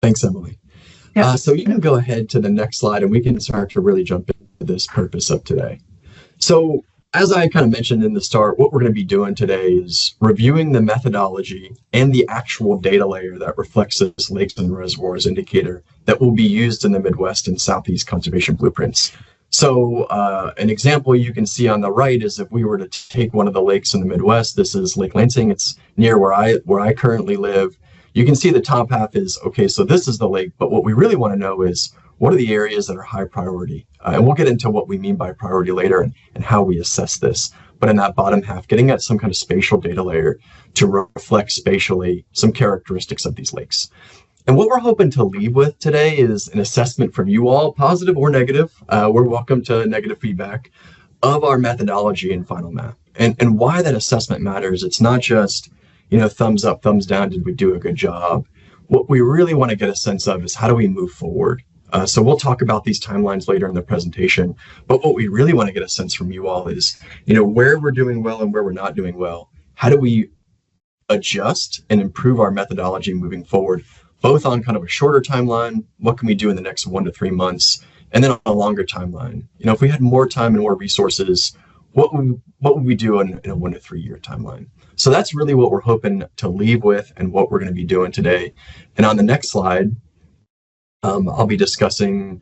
Thanks, Emily. Yep. So you can go ahead to the next slide and we can start to really jump into this purpose of today. So as I kind of mentioned in the start, what we're going to be doing today is reviewing the methodology and the actual data layer that reflects this lakes and reservoirs indicator that will be used in the Midwest and Southeast conservation blueprints. So an example you can see on the right is if we were to take one of the lakes in the Midwest. This is Lake Lansing. It's near where I currently live. You can see the top half is, okay, so this is the lake, but what we really want to know is what are the areas that are high priority? And we'll get into what we mean by priority later and how we assess this. But in that bottom half, getting at some kind of spatial data layer to reflect spatially some characteristics of these lakes. And what we're hoping to leave with today is an assessment from you all, positive or negative. We're welcome to negative feedback of our methodology and final map. And why that assessment matters. It's not just, thumbs up, thumbs down, did we do a good job? What we really want to get a sense of is how do we move forward? So we'll talk about these timelines later in the presentation, but what we really want to get a sense from you all is, where we're doing well and where we're not doing well. How do we adjust and improve our methodology moving forward, both on kind of a shorter timeline, what can we do in the next 1 to 3 months, and then on a longer timeline. If we had more time and more resources, what would we do in a 1 to 3 year timeline? So that's really what we're hoping to leave with and what we're going to be doing today. And on the next slide, I'll be discussing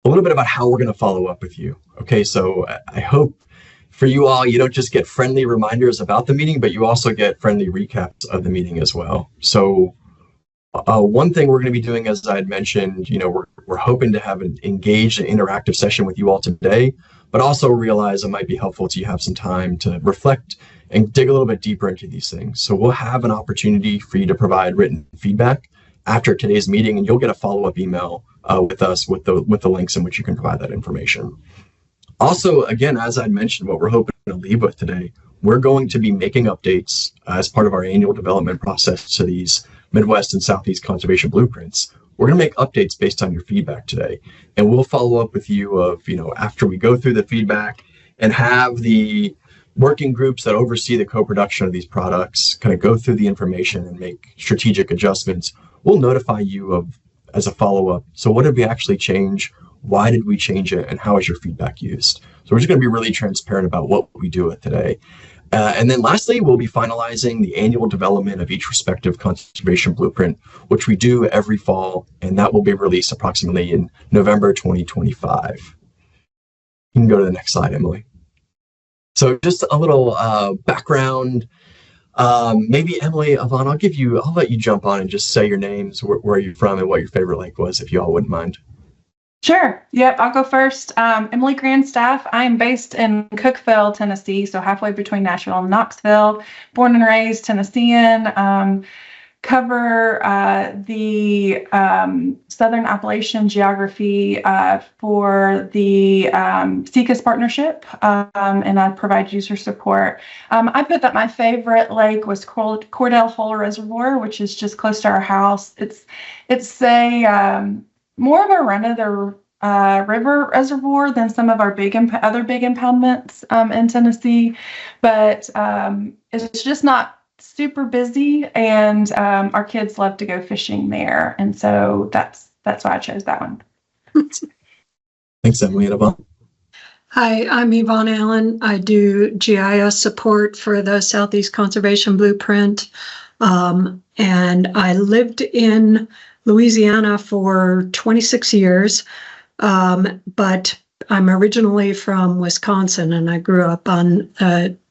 a little bit about how we're going to follow up with you. Okay, so I hope for you all, you don't just get friendly reminders about the meeting, but you also get friendly recaps of the meeting as well. So one thing we're going to be doing, as I had mentioned, we're hoping to have an engaged and interactive session with you all today, but also realize it might be helpful to you have some time to reflect and dig a little bit deeper into these things. So we'll have an opportunity for you to provide written feedback after today's meeting, and you'll get a follow-up email with us with the links in which you can provide that information. Also, again, as I mentioned, what we're hoping to leave with today, we're going to be making updates as part of our annual development process to these Midwest and Southeast conservation blueprints. We're going to make updates based on your feedback today, and we'll follow up with you after we go through the feedback and have the working groups that oversee the co-production of these products kind of go through the information and make strategic adjustments. We'll notify you as a follow-up. So what did we actually change? Why did we change it? And how is your feedback used? So we're just going to be really transparent about what we do with today. And then lastly, we'll be finalizing the annual development of each respective conservation blueprint, which we do every fall, and that will be released approximately in November 2025. You can go to the next slide, Emily. So just a little background. Maybe Emily, Yvonne, I'll let you jump on and just say your names, where you're from, and what your favorite lake was, if you all wouldn't mind. Sure. Yep, I'll go first. Emily Grandstaff. I am based in Cookeville, Tennessee, so halfway between Nashville and Knoxville. Born and raised Tennessean. Cover the Southern Appalachian geography for the SECAS partnership, and I provide user support. I put that my favorite lake was Cordell Hole Reservoir, which is just close to our house. It's a more of a run-of-the-river reservoir than some of our other big impoundments in Tennessee, but it's just not super busy, and our kids love to go fishing there, and so that's why I chose that one. Thanks, Emily. And Yvonne? Hi, I'm Yvonne Allen. I do GIS support for the Southeast Conservation Blueprint, and I lived in Louisiana for 26 years, but I'm originally from Wisconsin, and I grew up on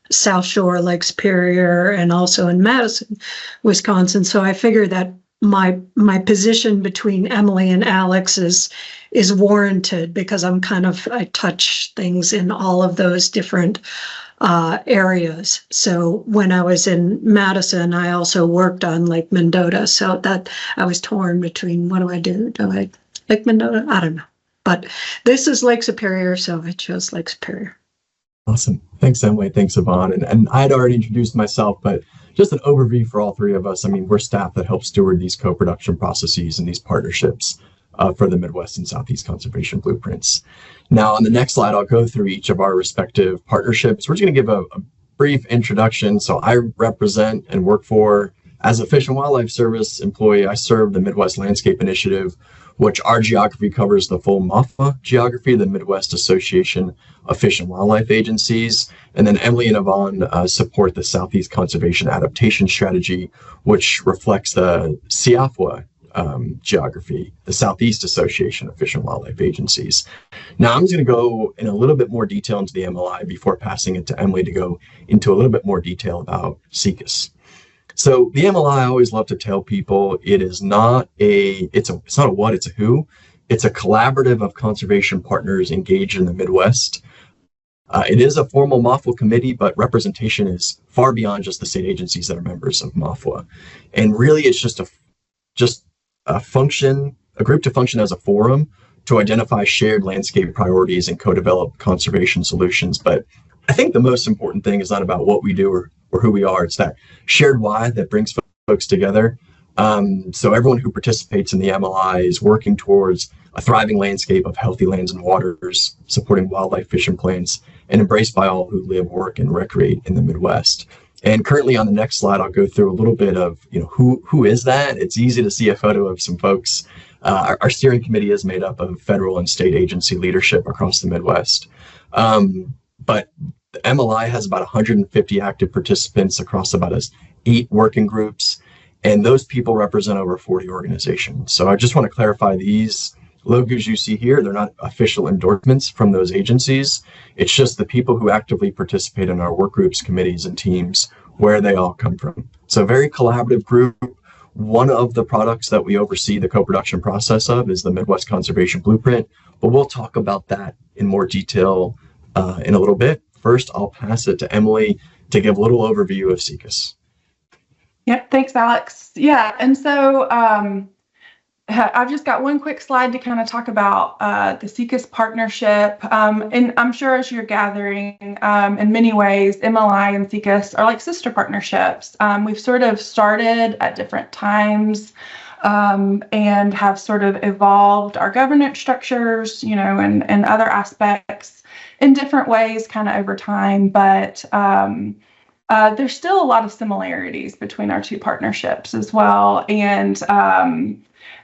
South Shore, Lake Superior, and also in Madison, Wisconsin. So I figured that my position between Emily and Alex is warranted because I touch things in all of those different areas. So when I was in Madison, I also worked on Lake Mendota. So that I was torn between what do I do? Do I Lake Mendota? I don't know. But this is Lake Superior, so I chose Lake Superior. Awesome. Thanks, Emily. Thanks, Yvonne. And I had already introduced myself, but just an overview for all three of us. I mean, we're staff that help steward these co-production processes and these partnerships for the Midwest and Southeast Conservation Blueprints. Now, on the next slide, I'll go through each of our respective partnerships. We're just going to give a brief introduction. So I represent and work for As a Fish and Wildlife Service employee, I serve the Midwest Landscape Initiative, which our geography covers the full MAFA geography, the Midwest Association of Fish and Wildlife Agencies. And then Emily and Yvonne support the Southeast Conservation Adaptation Strategy, which reflects the SEAFWA geography, the Southeast Association of Fish and Wildlife Agencies. Now, I'm just going to go in a little bit more detail into the MLI before passing it to Emily to go into a little bit more detail about SECAS. So the MLI, I always love to tell people, it's not a what, it's a who. It's a collaborative of conservation partners engaged in the Midwest. It is a formal MAFWA committee, but representation is far beyond just the state agencies that are members of MAFWA. And really, it's just a group to function as a forum to identify shared landscape priorities and co-develop conservation solutions. But I think the most important thing is not about what we do or who we are. It's that shared why that brings folks together. So everyone who participates in the MLI is working towards a thriving landscape of healthy lands and waters, supporting wildlife, fish, and plants, and embraced by all who live, work, and recreate in the Midwest. And currently on the next slide, I'll go through a little bit of, who is that? It's easy to see a photo of some folks. Our steering committee is made up of federal and state agency leadership across the Midwest. But the MLI has about 150 active participants across about 8 working groups, and those people represent over 40 organizations. So I just want to clarify, these logos you see here, they're not official endorsements from those agencies. It's just the people who actively participate in our work groups, committees, and teams, where they all come from. So a very collaborative group. One of the products that we oversee the co-production process of is the Midwest Conservation Blueprint, but we'll talk about that in more detail in a little bit. First, I'll pass it to Emily to give a little overview of SECAS. Yep, thanks, Alex. Yeah, and so I've just got one quick slide to kind of talk about the SECAS partnership. And I'm sure as you're gathering, in many ways, MLI and SECAS are like sister partnerships. We've sort of started at different times and have sort of evolved our governance structures, and other aspects in different ways kind of over time. But there's still a lot of similarities between our two partnerships as well. And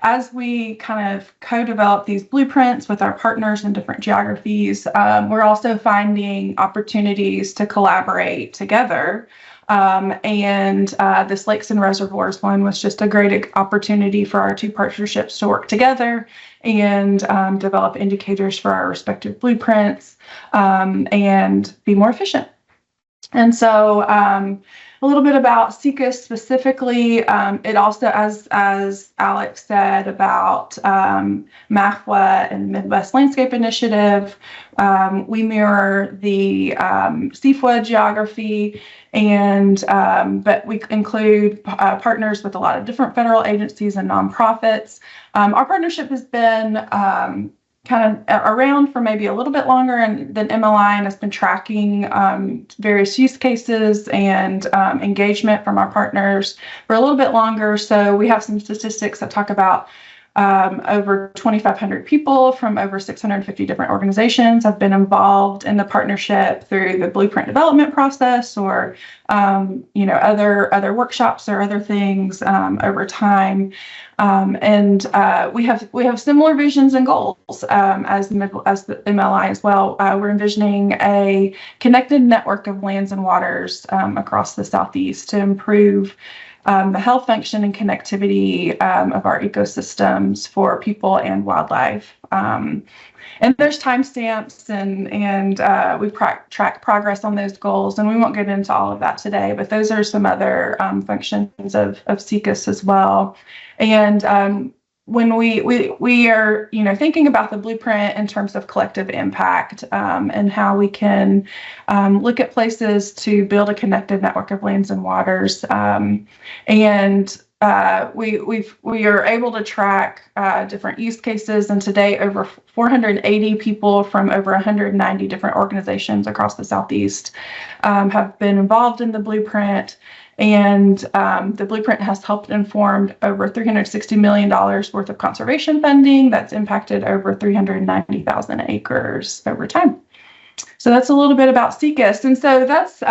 as we kind of co-develop these blueprints with our partners in different geographies, we're also finding opportunities to collaborate together. And this Lakes and Reservoirs one was just a great opportunity for our two partnerships to work together and develop indicators for our respective blueprints and be more efficient. And so a little bit about SECAS specifically. It also, as Alex said, about MAFWA and Midwest Landscape Initiative. We mirror the CFWA geography, and but we include partners with a lot of different federal agencies and nonprofits. Our partnership has been kind of around for maybe a little bit longer than MLI, and has been tracking various use cases and engagement from our partners for a little bit longer. So we have some statistics that talk about over 2,500 people from over 650 different organizations have been involved in the partnership through the blueprint development process, or other workshops or other things over time. And we have similar visions and goals as the MLI as well. We're envisioning a connected network of lands and waters across the Southeast to improve the health function and connectivity of our ecosystems for people and wildlife. And there's timestamps and we track progress on those goals, and we won't get into all of that today, but those are some other functions of SECAS as well. And when we are thinking about the blueprint in terms of collective impact and how we can look at places to build a connected network of lands and waters, and we are able to track different use cases, and today over 480 people from over 190 different organizations across the Southeast have been involved in the blueprint. And the blueprint has helped inform over $360 million worth of conservation funding that's impacted over 390,000 acres over time. So that's a little bit about SECAS. And so that's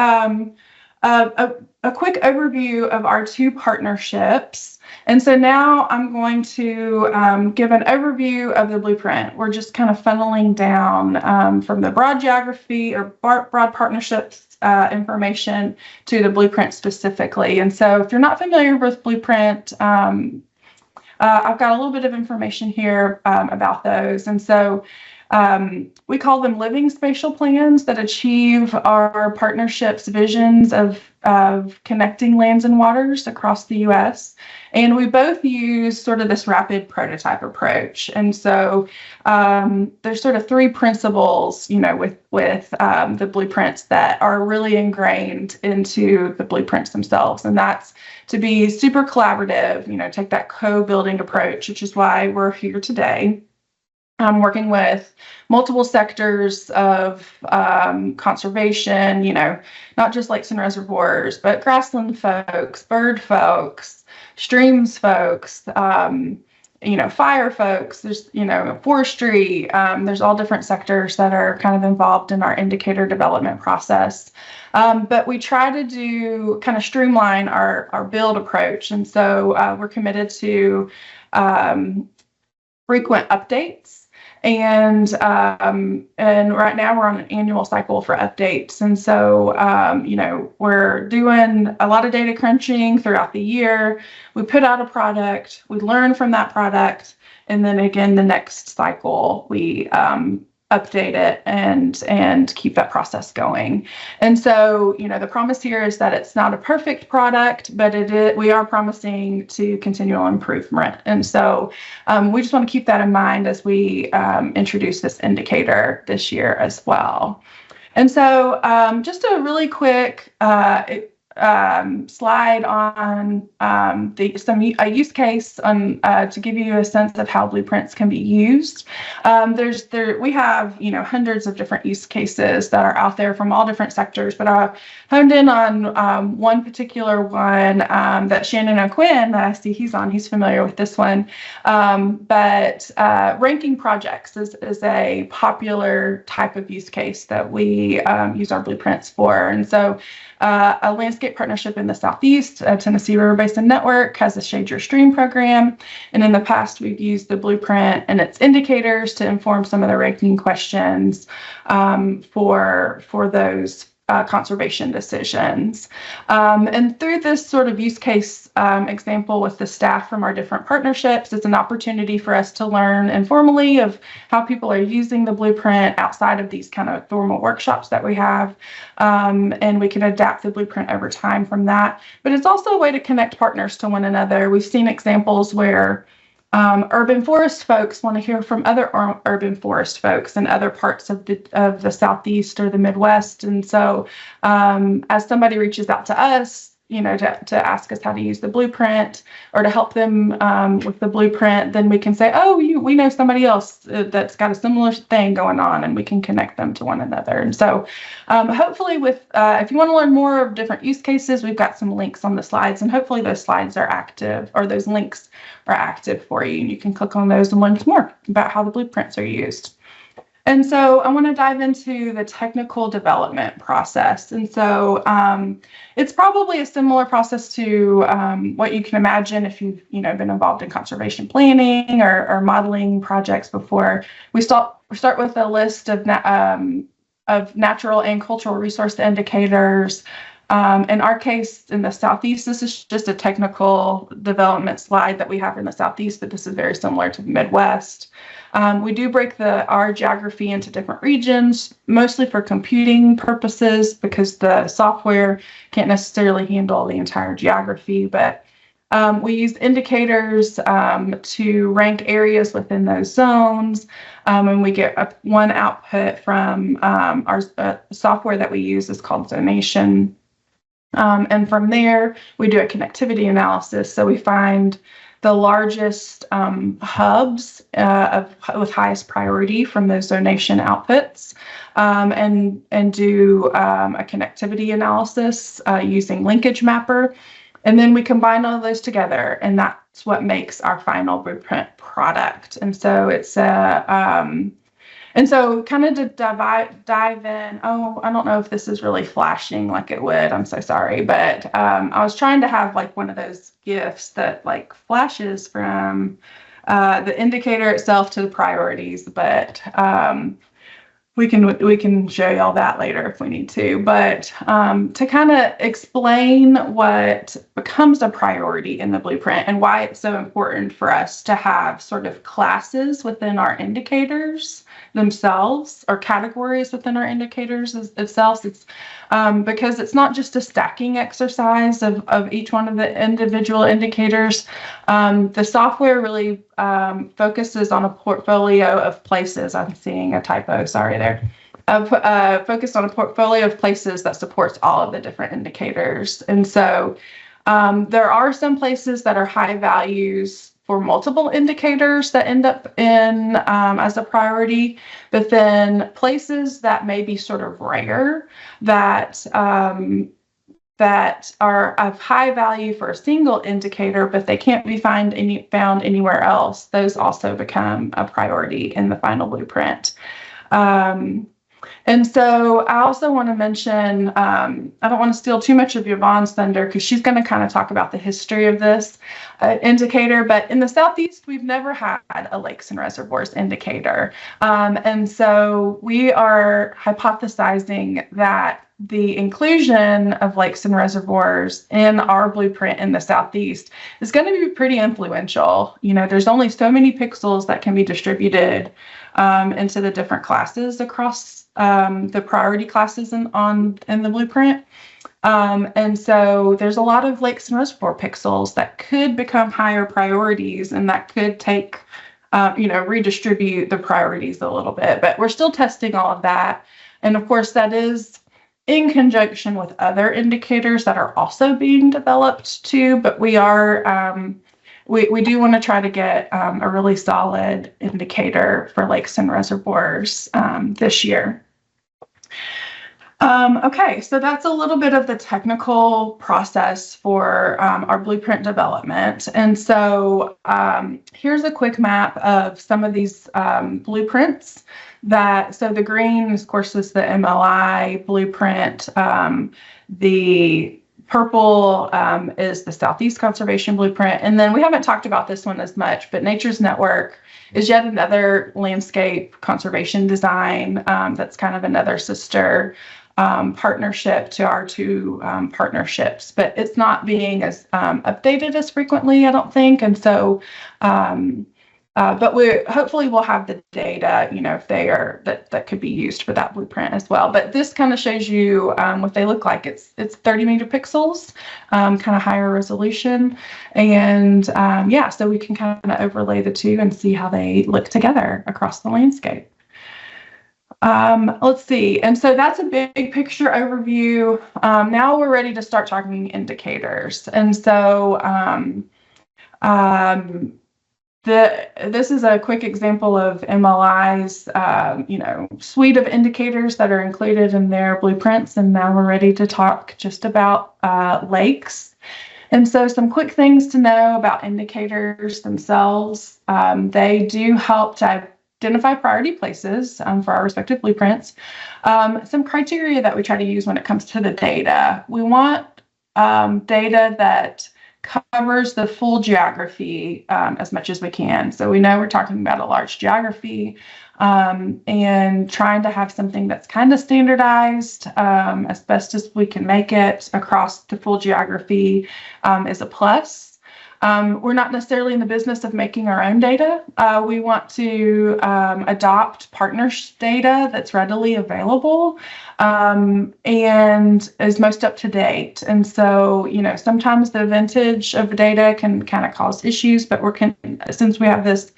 a quick overview of our two partnerships. And so now I'm going to give an overview of the blueprint. We're just kind of funneling down from the broad geography or broad partnerships information to the blueprint specifically. And so if you're not familiar with blueprint, I've got a little bit of information here about those. And so we call them living spatial plans that achieve our partnership's visions of connecting lands and waters across the U.S. And we both use sort of this rapid prototype approach. And so there's sort of three principles, with the blueprints that are really ingrained into the blueprints themselves. And that's to be super collaborative, take that co-building approach, which is why we're here today. I'm working with multiple sectors of conservation, not just lakes and reservoirs, but grassland folks, bird folks, streams folks, fire folks, there's, forestry, there's all different sectors that are kind of involved in our indicator development process. But we try to kind of streamline our build approach. And so we're committed to frequent updates. And right now we're on an annual cycle for updates. And so, we're doing a lot of data crunching throughout the year. We put out a product, we learn from that product, and then again, the next cycle, we update it and keep that process going. And so, the promise here is that it's not a perfect product, but we are promising to continual improvement. And so we just want to keep that in mind as we introduce this indicator this year as well. And so just a really quick slide on a use case to give you a sense of how blueprints can be used. We have hundreds of different use cases that are out there from all different sectors, but I honed in on one particular one that Shannon O'Quinn, that I see he's familiar with this one. But ranking projects is a popular type of use case that we use our blueprints for. And so a landscape partnership in the Southeast, Tennessee River Basin Network, has a Shade Your Stream program. And in the past, we've used the blueprint and its indicators to inform some of the ranking questions for those conservation decisions. And through this sort of use case example with the staff from our different partnerships, it's an opportunity for us to learn informally of how people are using the blueprint outside of these kind of formal workshops that we have. And we can adapt the blueprint over time from that. But it's also a way to connect partners to one another. We've seen examples where urban forest folks want to hear from other urban forest folks in other parts of the Southeast or the Midwest. And so as somebody reaches out to us, to ask us how to use the blueprint or to help them with the blueprint, then we can say, we know somebody else that's got a similar thing going on, and we can connect them to one another. And so hopefully if you want to learn more of different use cases, we've got some links on the slides, and hopefully those slides are active, or those links are active for you, and you can click on those and learn more about how the blueprints are used. And so I want to dive into the technical development process. And so it's probably a similar process to what you can imagine if you've been involved in conservation planning or modeling projects before. We start with a list of natural and cultural resource indicators. In our case, in the Southeast, this is just a technical development slide that we have in the Southeast, but this is very similar to the Midwest. We do break our geography into different regions, mostly for computing purposes, because the software can't necessarily handle the entire geography, but we use indicators to rank areas within those zones, and we get one output from our software that we use is called Zonation. And from there, we do a connectivity analysis. So we find the largest hubs with highest priority from those zonation outputs, and do a connectivity analysis using linkage mapper. And then we combine all those together, and that's what makes our final blueprint product. And so it's And so kind of to dive in, oh, I don't know if this is really flashing like it would. I'm so sorry. But I was trying to have like one of those GIFs that like flashes from the indicator itself to the priorities. But we can show you all that later if we need to. But to kind of explain what becomes a priority in the blueprint and why it's so important for us to have sort of classes within our indicators themselves, or categories within our indicators itself. It's because it's not just a stacking exercise of each one of the individual indicators. The software really focuses on a portfolio of places. I'm seeing a typo, sorry there. Focused on a portfolio of places that supports all of the different indicators. And so there are some places that are high values for multiple indicators that end up in as a priority, but then places that may be sort of rare that that are of high value for a single indicator, but they can't be found anywhere else. Those also become a priority in the final blueprint. And so I also want to mention, I don't want to steal too much of Yvonne's thunder because she's going to kind of talk about the history of this indicator. But in the Southeast, we've never had a lakes and reservoirs indicator. And so we are hypothesizing that the inclusion of lakes and reservoirs in our blueprint in the Southeast is going to be pretty influential. You know, there's only so many pixels that can be distributed into the different classes across the priority classes in the blueprint. And so there's a lot of lakes and reservoir pixels that could become higher priorities, and that could take, redistribute the priorities a little bit. But we're still testing all of that. And of course, that is in conjunction with other indicators that are also being developed too. But we are we do want to try to get a really solid indicator for lakes and reservoirs this year. Okay, so that's a little bit of the technical process for our blueprint development. And so here's a quick map of some of these blueprints so the green, of course, is the MLI blueprint. The purple is the Southeast Conservation Blueprint. And then we haven't talked about this one as much, but Nature's Network is yet another landscape conservation design that's kind of another sister partnership to our two partnerships. But it's not being as updated as frequently, I don't think. And so, but we hopefully we'll have the data, if they are that could be used for that blueprint as well. But this kind of shows you what they look like. It's 30 megapixels, kind of higher resolution, and so we can kind of overlay the two and see how they look together across the landscape. Let's see. And so that's a big picture overview. Now we're ready to start talking indicators. And so this is a quick example of MLI's, suite of indicators that are included in their blueprints. And now we're ready to talk just about lakes. And so some quick things to know about indicators themselves. They do help to identify priority places for our respective blueprints. Some criteria that we try to use when it comes to the data. We want data that covers the full geography as much as we can. So we know we're talking about a large geography and trying to have something that's kind of standardized as best as we can make it across the full geography is a plus. We're not necessarily in the business of making our own data. We want to adopt partners' data that's readily available and is most up to date. And so, sometimes the vintage of the data can kind of cause issues, but since we have this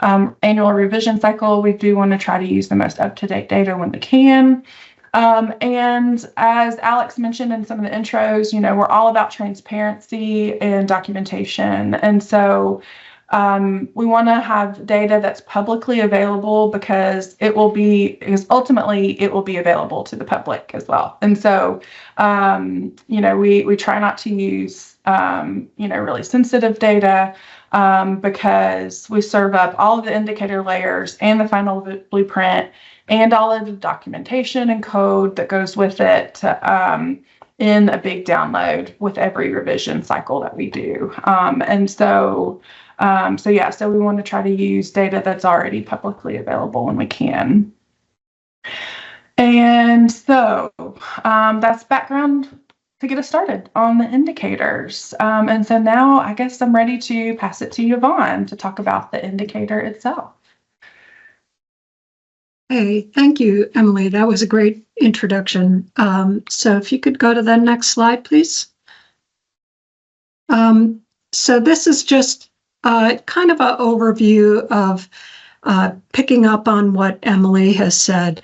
annual revision cycle, we do want to try to use the most up-to-date data when we can. And as Alex mentioned in some of the intros, we're all about transparency and documentation. And so We want to have data that's publicly available because ultimately it will be available to the public as well. And so, we try not to use, really sensitive data, because we serve up all of the indicator layers and the final blueprint and all of the documentation and code that goes with it, in a big download with every revision cycle that we do. So we want to try to use data that's already publicly available when we can. And so that's background to get us started on the indicators. And so now I guess I'm ready to pass it to Yvonne to talk about the indicator itself. Hey, thank you, Emily. That was a great introduction. So if you could go to the next slide, please. So this is just kind of an overview of picking up on what Emily has said.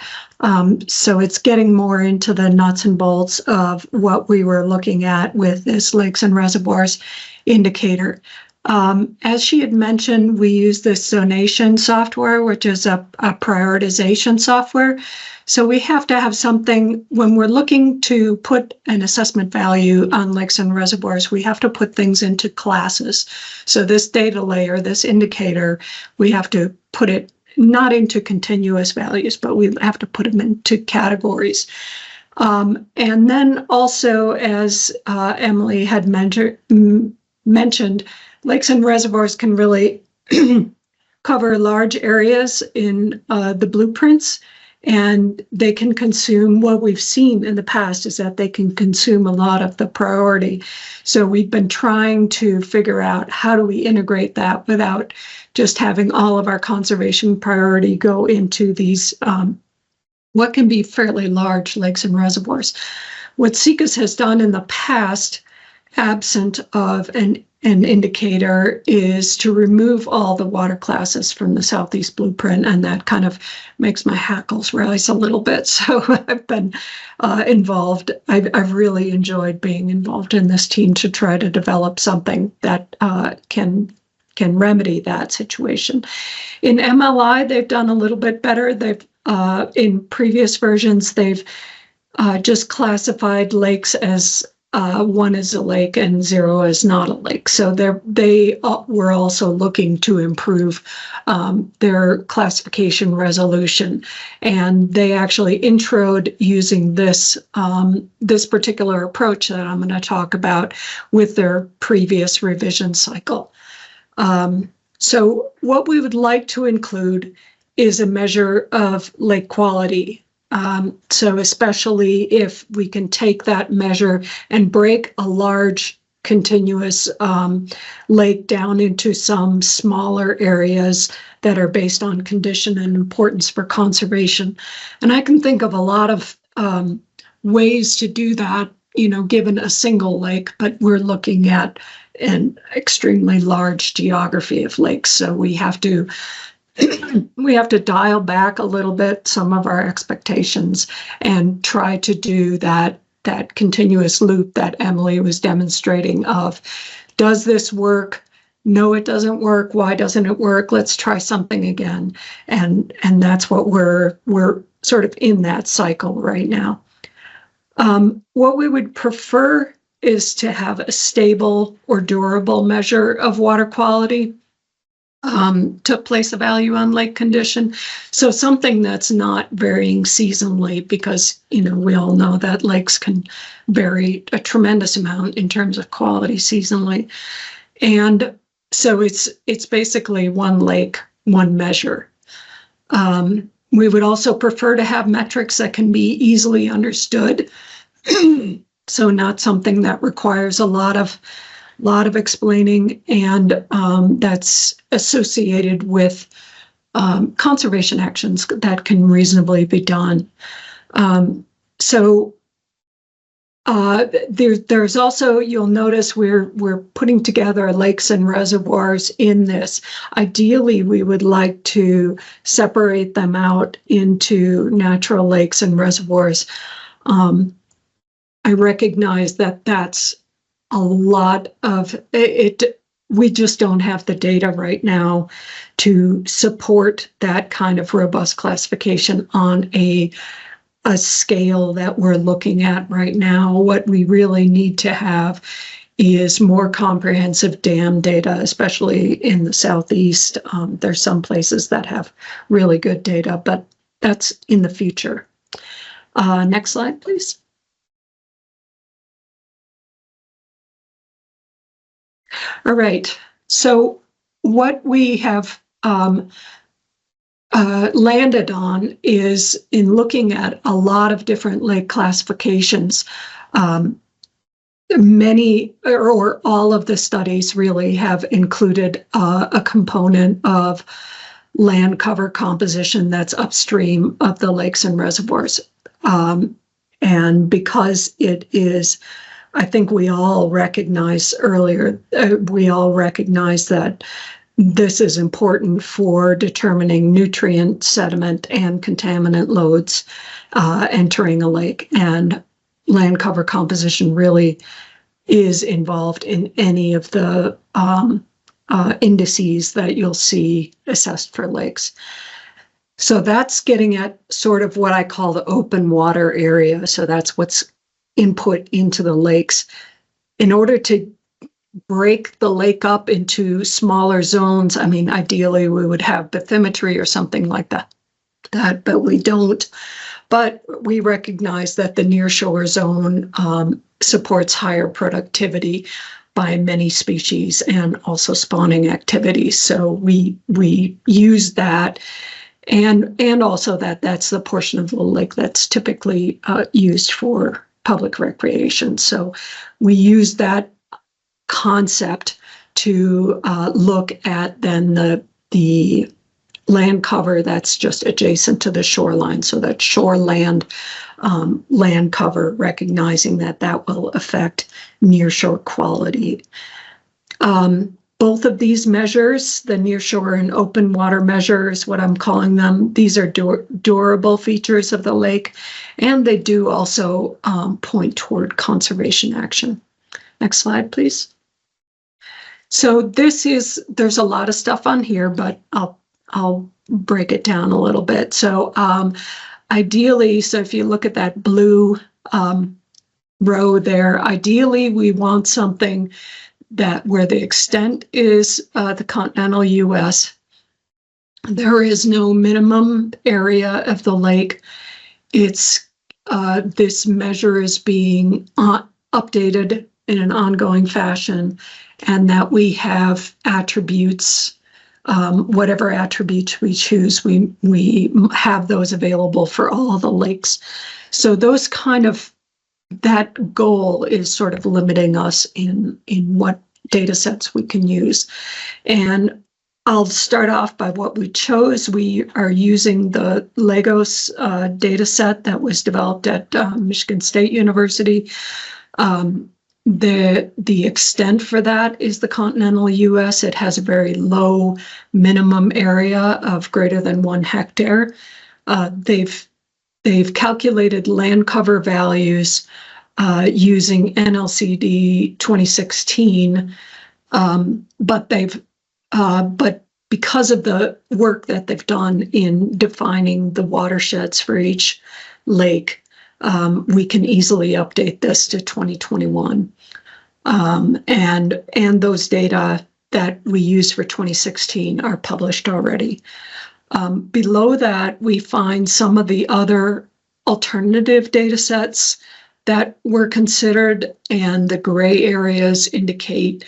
So it's getting more into the nuts and bolts of what we were looking at with this lakes and reservoirs indicator. As she had mentioned, we use this zonation software, which is a prioritization software. So we have to have something when we're looking to put an assessment value on lakes and reservoirs, we have to put things into classes. So this data layer, this indicator, we have to put it not into continuous values, but we have to put them into categories. And then also, as Emily had mentioned, lakes and reservoirs can really cover large areas in the blueprints, and they can consume, what we've seen in the past is that they can consume a lot of the priority. So we've been trying to figure out how do we integrate that without just having all of our conservation priority go into these, what can be fairly large lakes and reservoirs. What SECAS has done in the past, absent of an indicator, is to remove all the water classes from the Southeast Blueprint, and that kind of makes my hackles rise a little bit. So I've been involved. I've really enjoyed being involved in this team to try to develop something that can remedy that situation. In MLI, they've done a little bit better. They've in previous versions, they've just classified lakes as 1 is a lake and 0 is not a lake. So they were also looking to improve their classification resolution. And they actually introed using this particular approach that I'm going to talk about with their previous revision cycle. So what we would like to include is a measure of lake quality. So especially if we can take that measure and break a large continuous lake down into some smaller areas that are based on condition and importance for conservation. And I can think of a lot of ways to do that, given a single lake, but we're looking at an extremely large geography of lakes. So we have to dial back a little bit some of our expectations and try to do that continuous loop that Emily was demonstrating of, does this work? No, it doesn't work. Why doesn't it work? Let's try something again. And that's what we're sort of in that cycle right now. What we would prefer is to have a stable or durable measure of water quality to place a value on lake condition. So something that's not varying seasonally, because, we all know that lakes can vary a tremendous amount in terms of quality seasonally. And so it's basically one lake, one measure. We would also prefer to have metrics that can be easily understood. So not something that requires a lot of explaining, and that's associated with conservation actions that can reasonably be done. There's also, you'll notice we're putting together lakes and reservoirs in this. Ideally, we would like to separate them out into natural lakes and reservoirs. I recognize that that's a lot of it. we just don't have the data right now to support that kind of robust classification on a scale that we're looking at right now. What we really need to have is more comprehensive dam data, especially in the Southeast. There's some places that have really good data, but that's in the future. Next slide, please. All right, so what we have landed on is, in looking at a lot of different lake classifications, many or all of the studies really have included a component of land cover composition that's upstream of the lakes and reservoirs. And because it is, I think we all recognize earlier, we all recognize that this is important for determining nutrient, sediment, and contaminant loads entering a lake. And land cover composition really is involved in any of the indices that you'll see assessed for lakes. So that's getting at sort of what I call the open water area. So that's what's input into the lakes. In order to break the lake up into smaller zones, I mean, ideally we would have bathymetry or something like that, but we don't. But we recognize that the nearshore zone supports higher productivity by many species and also spawning activities. So we use that, and also that's the portion of the lake that's typically used for public recreation. So we use that concept to look at then the land cover that's just adjacent to the shoreline. So that shoreland land cover, recognizing that will affect nearshore quality. Both of these measures, the nearshore and open water measures, what I'm calling them, these are durable features of the lake, and they do also point toward conservation action. Next slide, please. So there's a lot of stuff on here, but I'll break it down a little bit. So ideally, so if you look at that blue row there, ideally we want something that where the extent is the continental US. There is no minimum area of the lake. It's this measure is being updated in an ongoing fashion, and that we have attributes, whatever attributes we choose, we have those available for all the lakes. So those kind of, that goal is sort of limiting us in what data sets we can use. And I'll start off by what we chose. We are using the Lagos data set that was developed at Michigan State University. The extent for that is the continental US. It has a very low minimum area of greater than 1 hectare. They've calculated land cover values using NLCD 2016, but because of the work that they've done in defining the watersheds for each lake, we can easily update this to 2021. And those data that we use for 2016 are published already. Below that, we find some of the other alternative data sets that were considered, and the gray areas indicate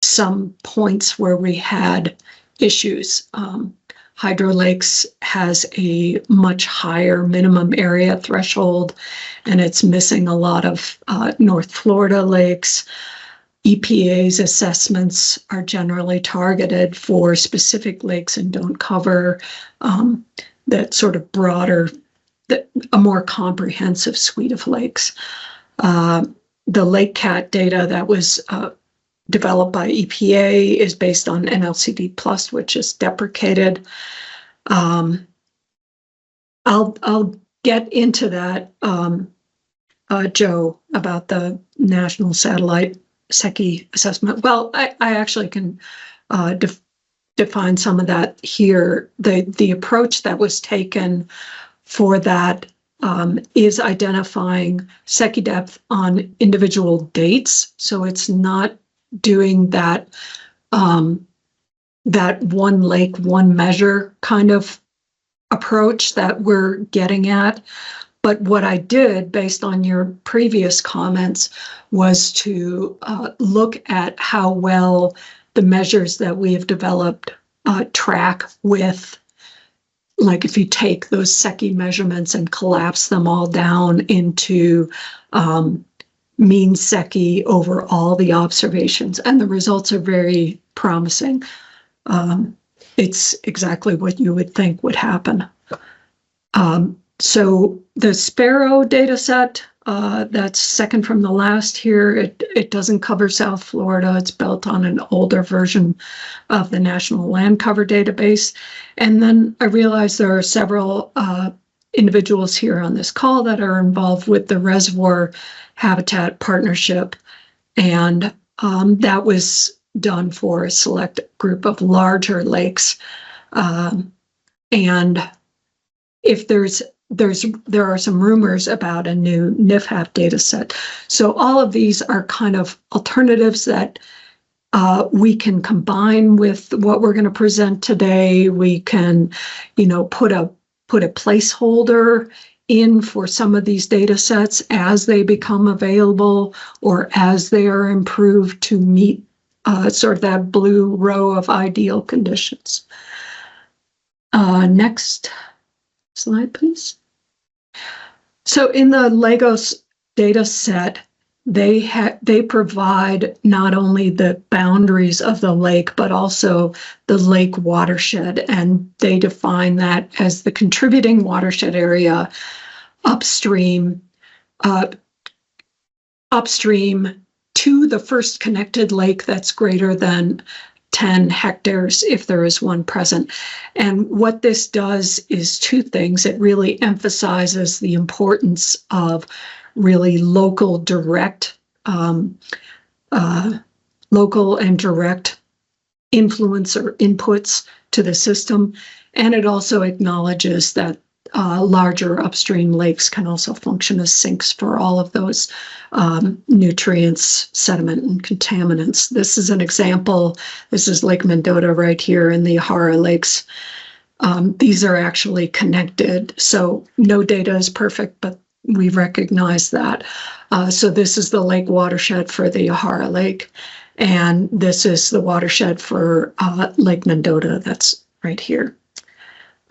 some points where we had issues. Hydro Lakes has a much higher minimum area threshold, and it's missing a lot of North Florida lakes. EPA's assessments are generally targeted for specific lakes and don't cover that sort of broader, a more comprehensive suite of lakes. The Lake Cat data that was developed by EPA is based on NLCD Plus, which is deprecated. I'll get into that, Joe, about the national satellite SECI assessment. Well, I actually can define some of that here. The approach that was taken for that is identifying SECI depth on individual dates. So it's not doing that that one lake, one measure kind of approach that we're getting at. But what I did, based on your previous comments, was to look at how well the measures that we have developed track with, like if you take those SECI measurements and collapse them all down into mean SECI over all the observations, and the results are very promising. It's exactly what you would think would happen. So the Sparrow data set, that's second from the last here, it doesn't cover South Florida. It's built on an older version of the National Land Cover Database. And then I realized there are several individuals here on this call that are involved with the Reservoir Habitat Partnership. And that was done for a select group of larger lakes. And if there are some rumors about a new NIFHAP data set. So all of these are kind of alternatives that we can combine with what we're going to present today. We can, put a placeholder in for some of these data sets as they become available or as they are improved to meet sort of that blue row of ideal conditions. Next slide, please. So in the Lagos data set, they provide not only the boundaries of the lake, but also the lake watershed, and they define that as the contributing watershed area upstream to the first connected lake that's greater than 10 hectares if there is one present. And what this does is two things. It really emphasizes the importance of really local and direct influence or inputs to the system. And it also acknowledges that larger upstream lakes can also function as sinks for all of those nutrients, sediment, and contaminants. This is an example. This is Lake Mendota right here in the Yahara Lakes. These are actually connected. So no data is perfect, but we recognize that. So this is the lake watershed for the Yahara Lake. And this is the watershed for Lake Mendota. That's right here.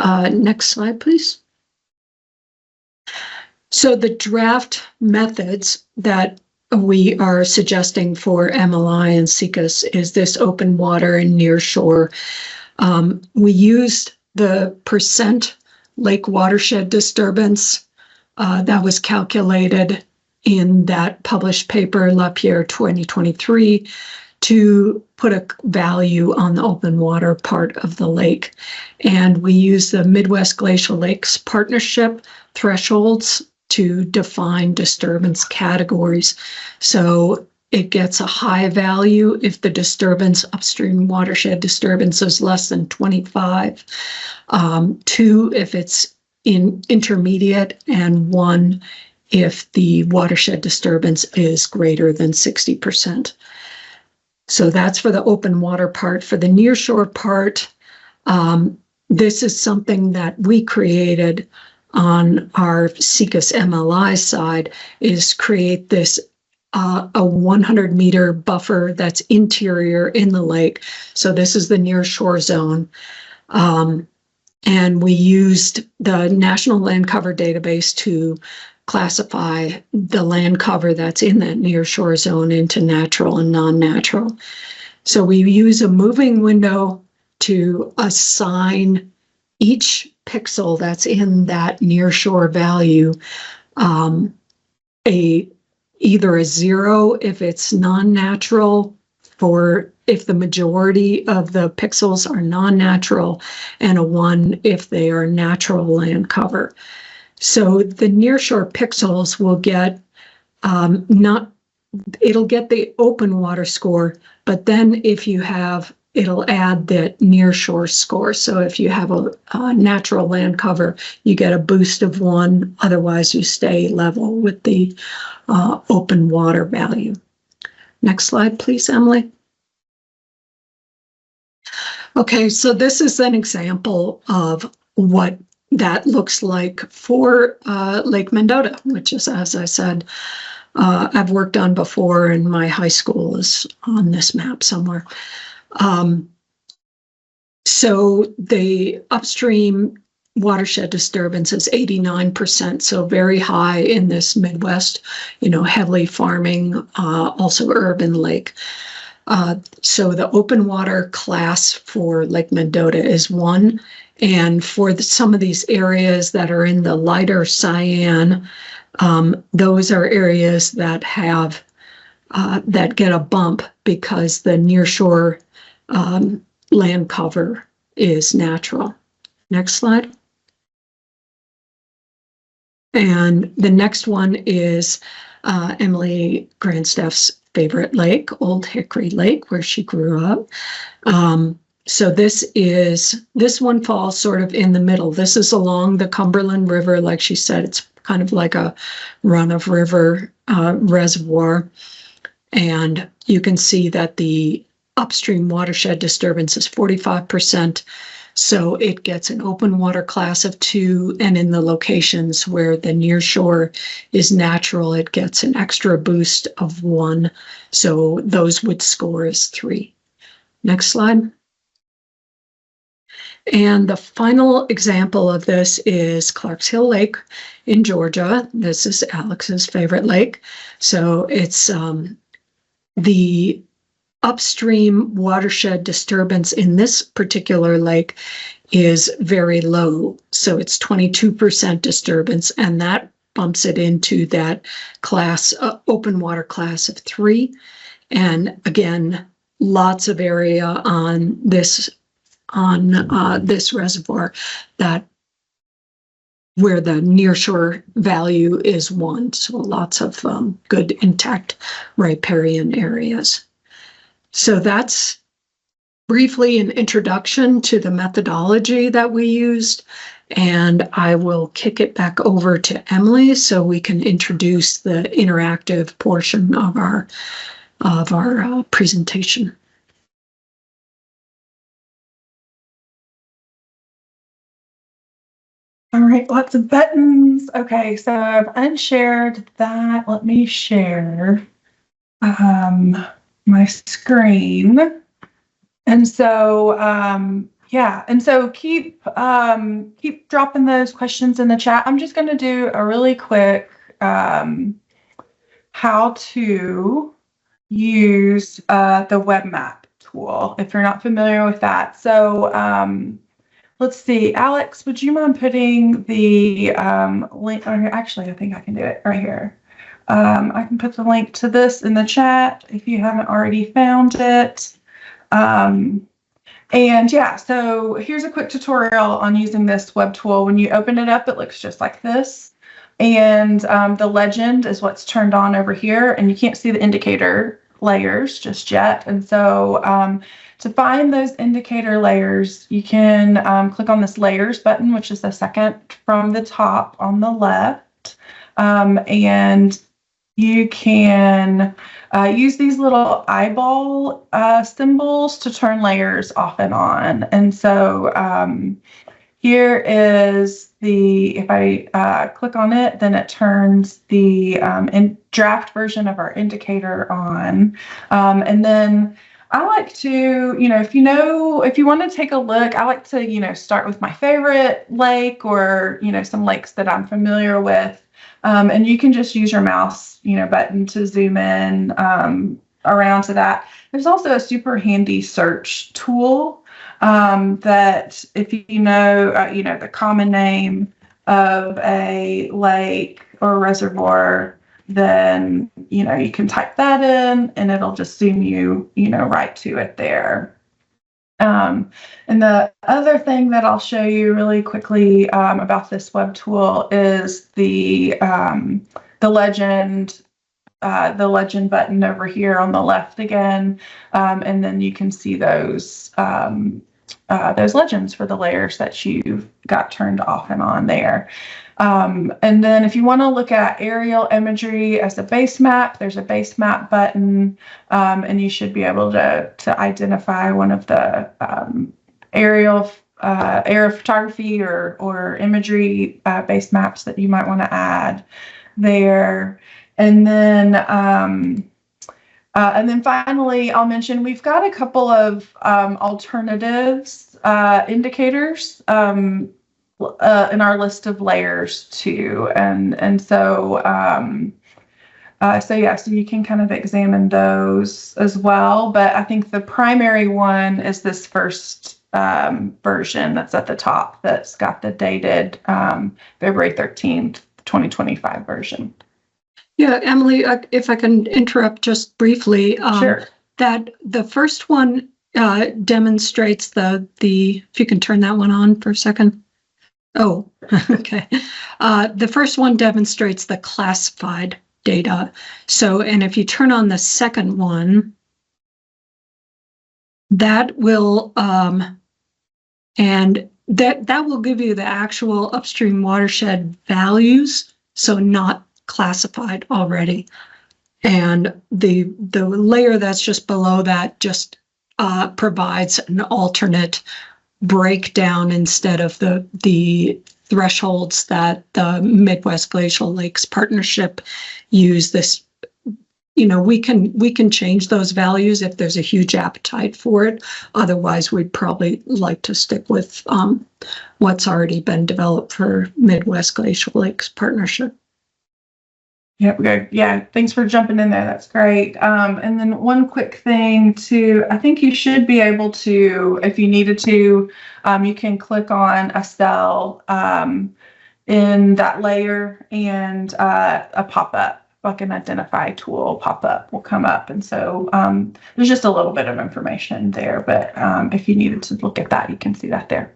Next slide, please. So the draft methods that we are suggesting for MLI and SECAS is this open water and near shore. We used the percent lake watershed disturbance that was calculated in that published paper, Lapierre 2023, to put a value on the open water part of the lake. And we use the Midwest Glacial Lakes Partnership thresholds to define disturbance categories. So it gets a high value if the disturbance, upstream watershed disturbance, is less than 25, 2 if it's in intermediate, and 1 if the watershed disturbance is greater than 60%. So that's for the open water part. For the nearshore part, this is something that we created on our SECAS MLI side, is create this a 100-meter buffer that's interior in the lake. So this is the nearshore zone. And we used the National Land Cover Database to classify the land cover that's in that nearshore zone into natural and non-natural. So we use a moving window to assign each pixel that's in that nearshore value either a 0 if it's non-natural, for if the majority of the pixels are non-natural, and a 1 if they are natural land cover. So the nearshore pixels will get not it'll get the open water score, but then if you have, it'll add the near shore score. So if you have a natural land cover, you get a boost of 1. Otherwise, you stay level with the open water value. Next slide, please, Emily. Okay, so this is an example of what that looks like for Lake Mendota, which is, as I said, I've worked on before, and my high school is on this map somewhere. So the upstream watershed disturbance is 89%, so very high in this Midwest, heavily farming, also urban lake. So the open water class for Lake Mendota is 1. And for some of these areas that are in the lighter cyan, those are areas that have that get a bump because the nearshore land cover is natural. Next slide. And the next one is Emily Grandstaff's favorite lake, Old Hickory Lake, where she grew up. So this one falls sort of in the middle. This is along the Cumberland River. Like she said, it's kind of like a run of river reservoir. And you can see that the upstream watershed disturbance is 45%. So it gets an open water class of 2, and in the locations where the near shore is natural, it gets an extra boost of 1. So those would score as 3. Next slide. And the final example of this is Clarks Hill Lake in Georgia. This is Alex's favorite lake. So it's the upstream watershed disturbance in this particular lake is very low. So it's 22% disturbance, and that bumps it into that class, open water class of 3. And again, lots of area on this reservoir that where the nearshore value is 1. So lots of good intact riparian areas. So that's briefly an introduction to the methodology that we used, and I will kick it back over to Emily so we can introduce the interactive portion of our presentation. All right, lots of buttons. Okay, so I've unshared that. Let me share my screen. And so, yeah, and so keep dropping those questions in the chat. I'm just going to do a really quick how to use the web map tool, if you're not familiar with that. So let's see, Alex, would you mind putting the link, or actually, I think I can do it right here. I can put the link to this in the chat if you haven't already found it. And yeah, so here's a quick tutorial on using this web tool. When you open it up, it looks just like this. And the legend is what's turned on over here, and you can't see the indicator layers just yet. And so to find those indicator layers, you can click on this layers button, which is the second from the top on the left. And you can use these little eyeball symbols to turn layers off and on. And so here is the, if I click on it, then it turns the draft version of our indicator on. And then I like to, if you want to take a look, I like to, start with my favorite lake or, some lakes that I'm familiar with. And you can just use your mouse, button to zoom in around to that. There's also a super handy search tool that if you know the common name of a lake or reservoir, then, you can type that in and it'll just zoom you, right to it there. And the other thing that I'll show you really quickly about this web tool is the legend the legend button over here on the left again, and then you can see those legends for the layers that you've got turned off and on there. And then if you want to look at aerial imagery as a base map, there's a base map button, and you should be able to identify one of the aerial photography or imagery base maps that you might want to add there. And then finally, I'll mention we've got a couple of alternatives indicators in our list of layers too, so you can kind of examine those as well. But I think the primary one is this first version that's at the top, that's got the dated February 13th, 2025 version. Yeah, Emily, if I can interrupt just briefly, Sure. That the first one demonstrates if you can turn that one on for a second. Oh, okay. The first one demonstrates the classified data. So, and if you turn on the second one, that will, and that will give you the actual upstream watershed values, so not classified already. And the layer that's just below that just provides an alternate breakdown instead of the thresholds that the Midwest Glacial Lakes Partnership use. This, we can change those values if there's a huge appetite for it. Otherwise, we'd probably like to stick with what's already been developed for Midwest Glacial Lakes Partnership. Yep, good. Yeah, thanks for jumping in there. That's great. And then one quick thing too, I think you should be able to, if you needed to, you can click on a cell in that layer, and a pop-up, like an identify tool pop-up will come up. And so there's just a little bit of information there, but if you needed to look at that, you can see that there.